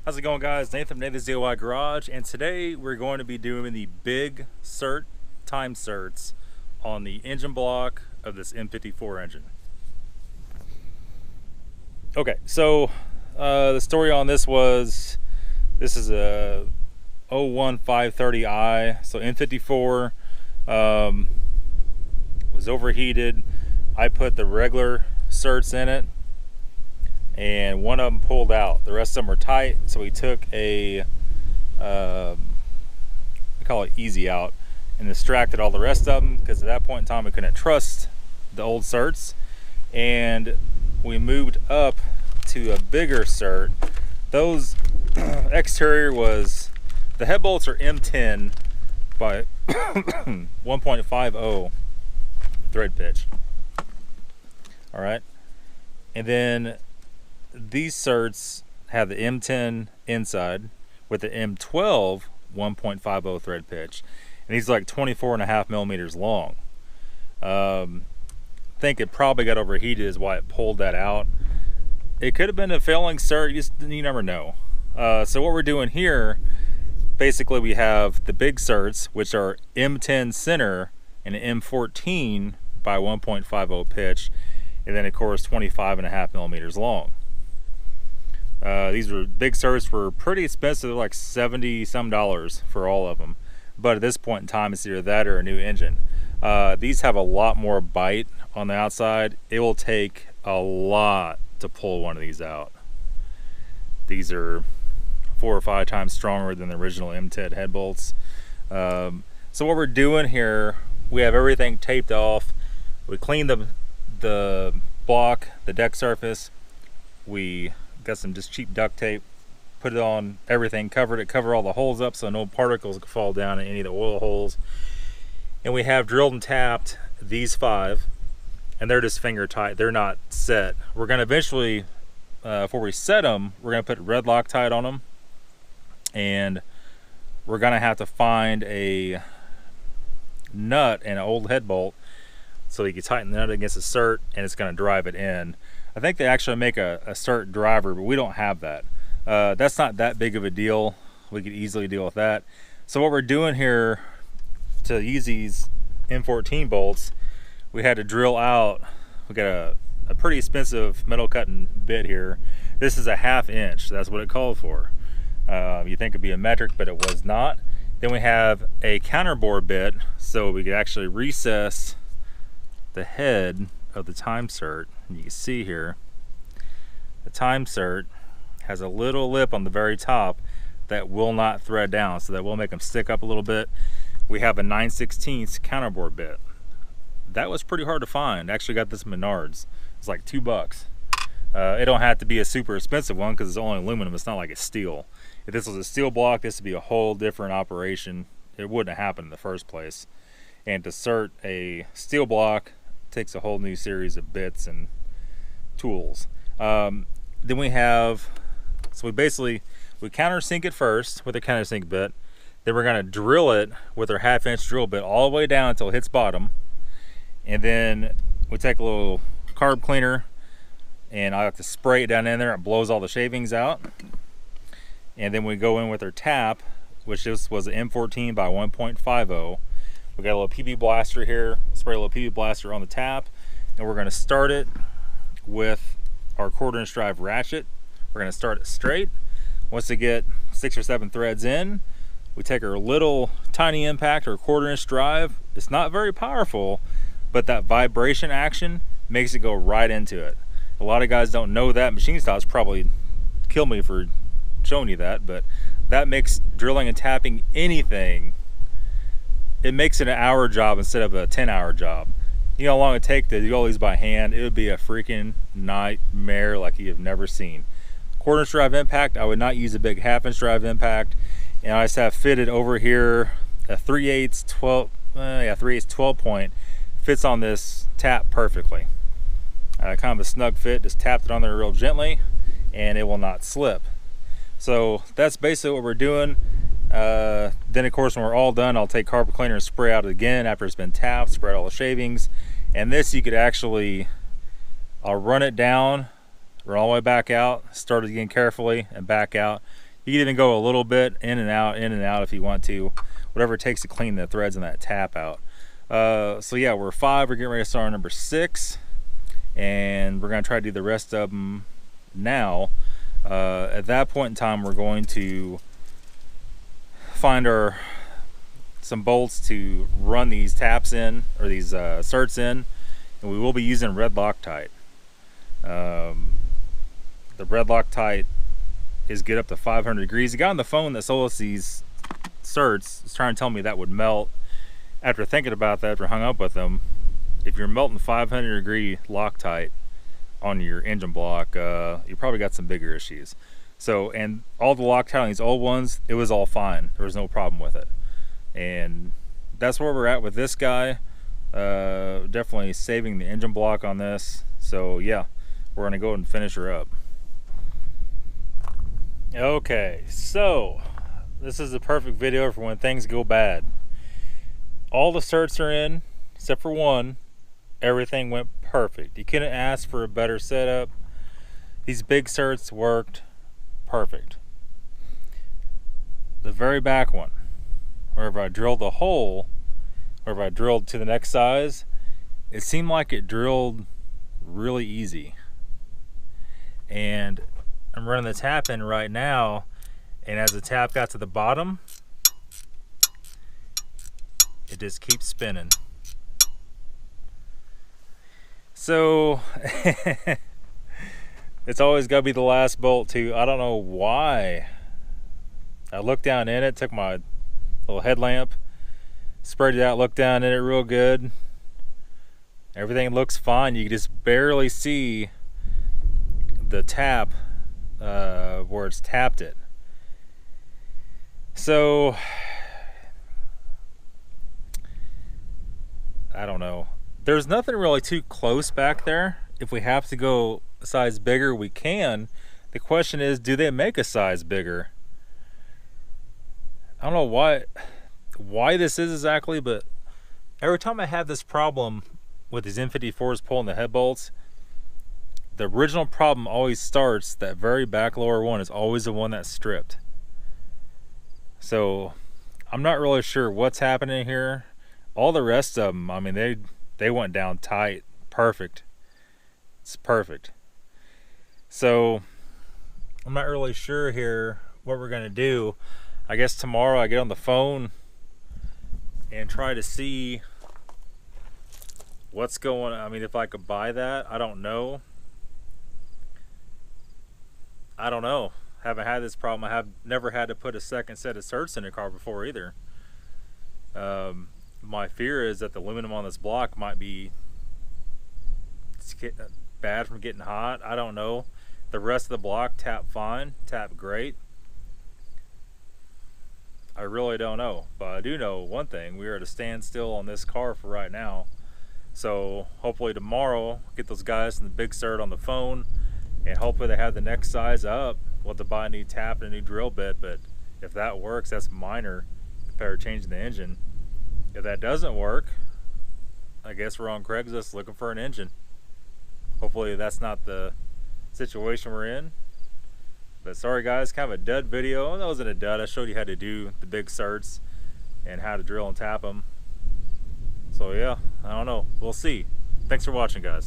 How's it going, guys? Nathan from Nathan's DIY Garage, and today we're going to be doing the big Sert time certs on the engine block of this M54 engine. Okay, so the story on this was, this is a 01530i, so M54 was overheated. I put the regular certs in it, and one of them pulled out. The rest of them were tight, so we took a we call it easy out and extracted all the rest of them, because at that point in time we couldn't trust the old certs, and we moved up to a bigger cert. Those exterior was, the head bolts are M10 by 1.50 thread pitch. All right, and then these certs have the M10 inside with the M12 1.50 thread pitch, and he's like 24.5 millimeters long. I think it probably got overheated is why it pulled that out. It could have been a failing cert, you never know. So what we're doing here, basically we have the big certs, which are M10 center and M14 by 1.50 pitch, and then of course 25.5 millimeters long. These were big certs, were pretty expensive. They're like $70 some for all of them, but at this point in time it's either that or a new engine. These have a lot more bite on the outside. It will take a lot to pull one of these out. These are 4 or 5 times stronger than the original M10 head bolts. So what we're doing here, we have everything taped off. We cleaned the block, the deck surface. We got some just cheap duct tape, put it on everything, covered all the holes up so no particles could fall down in any of the oil holes. And we have drilled and tapped these 5, and they're just finger tight. They're not set. We're going to eventually, before we set them, we're going to put red Loctite on them, and we're going to have to find a nut and an old head bolt so you can tighten the nut against the cert, and it's going to drive it in. I think they actually make a cert driver, but we don't have that. That's not that big of a deal. We could easily deal with that. So what we're doing here to use these M14 bolts, we had to drill out, we got a pretty expensive metal cutting bit here. This is a 1/2 inch, that's what it called for. You think it'd be a metric, but it was not. Then we have a counterbore bit, so we could actually recess the head of the time cert. And you can see here, the time cert has a little lip on the very top that will not thread down, so that will make them stick up a little bit. We have a 9/16 counterbore bit. That was pretty hard to find. Actually got this Menards. It's like $2. It don't have to be a super expensive one because it's only aluminum. It's not like it's steel. If this was a steel block, this would be a whole different operation. It wouldn't have happened in the first place. And to cert a steel block takes a whole new series of bits and tools. Then we have, so we countersink it first with a countersink bit. Then we're going to drill it with our 1/2 inch drill bit all the way down until it hits bottom. And then we take a little carb cleaner, and I have to spray it down in there. It blows all the shavings out. And then we go in with our tap, which this was an M14 by 1.50. We got a little PB blaster here, spray a little PB blaster on the tap, and we're going to start it with our 1/4 inch drive ratchet. We're going to start it straight. Once we get 6 or 7 threads in, we take our little tiny impact, or 1/4 inch drive. It's not very powerful, but that vibration action makes it go right into it. A lot of guys don't know that. Machine styles probably kill me for showing you that, but that makes drilling and tapping anything, it makes it an hour job instead of a 10-hour job. You know how long it would take to do all these by hand? It would be a freaking nightmare like you have never seen. 1/4 inch drive impact, I would not use a big 1/2 inch drive impact. And I just have fitted over here a 3/8 12 point, fits on this tap perfectly. Kind of a snug fit, just tapped it on there real gently and it will not slip. So that's basically what we're doing. Then of course when we're all done, I'll take carpet cleaner and spray out again after it's been tapped, spread all the shavings. And this you could actually, I'll run it down, run all the way back out, start it again carefully and back out. You can even go a little bit in and out if you want to, whatever it takes to clean the threads in that tap out. So yeah, we're 5. We're getting ready to start on number 6, and we're going to try to do the rest of them now. At that point in time, we're going to find some bolts to run these taps in, or these Serts in, and we will be using red Loctite. The red Loctite is good up to 500 degrees. The guy on the phone that sold us these Serts is trying to tell me that would melt. After thinking about that, after I hung up with him, if you're melting 500 degree Loctite on your engine block, you probably got some bigger issues. So, and all the Loctite on these old ones, it was all fine. There was no problem with it. And that's where we're at with this guy. Definitely saving the engine block on this. So yeah, we're gonna go and finish her up. Okay, so this is the perfect video for when things go bad. All the Serts are in, except for one. Everything went perfect. You couldn't ask for a better setup. These big Serts worked perfect. The very back one, wherever I drilled a hole, wherever I drilled to the next size, it seemed like it drilled really easy. And I'm running the tap in right now, and as the tap got to the bottom, it just keeps spinning. So it's always got to be the last bolt too. I don't know why. I looked down in it, took my little headlamp, spread it out, looked down in it real good. Everything looks fine. You can just barely see the tap where it's tapped it. So I don't know. There's nothing really too close back there. If we have to go a size bigger, we can. The question is, do they make a size bigger? I don't know why this is exactly, but every time I have this problem with these M54s pulling the head bolts, the original problem always starts, that very back lower one is always the one that's stripped. So I'm not really sure what's happening here. All the rest of them, I mean, they went down tight, perfect. It's perfect. So I'm not really sure here what we're gonna do. I guess tomorrow I get on the phone and try to see what's going on. I mean, if I could buy that, I don't know. Haven't had this problem. I have never had to put a second set of Serts in a car before either. My fear is that the aluminum on this block might be bad from getting hot. I don't know. The rest of the block tapped fine, tapped great. I really don't know, but I do know one thing: we are at a standstill on this car for right now. So hopefully tomorrow, get those guys from the big Sert on the phone, and hopefully they have the next size up. We'll have to buy a new tap and a new drill bit, but if that works, that's minor compared to changing the engine. If that doesn't work, I guess we're on Craigslist looking for an engine. Hopefully that's not the situation we're in. But sorry guys, kind of a dud video. That wasn't a dud. I showed you how to do the big Serts and how to drill and tap them. So yeah, I don't know. We'll see. Thanks for watching, guys.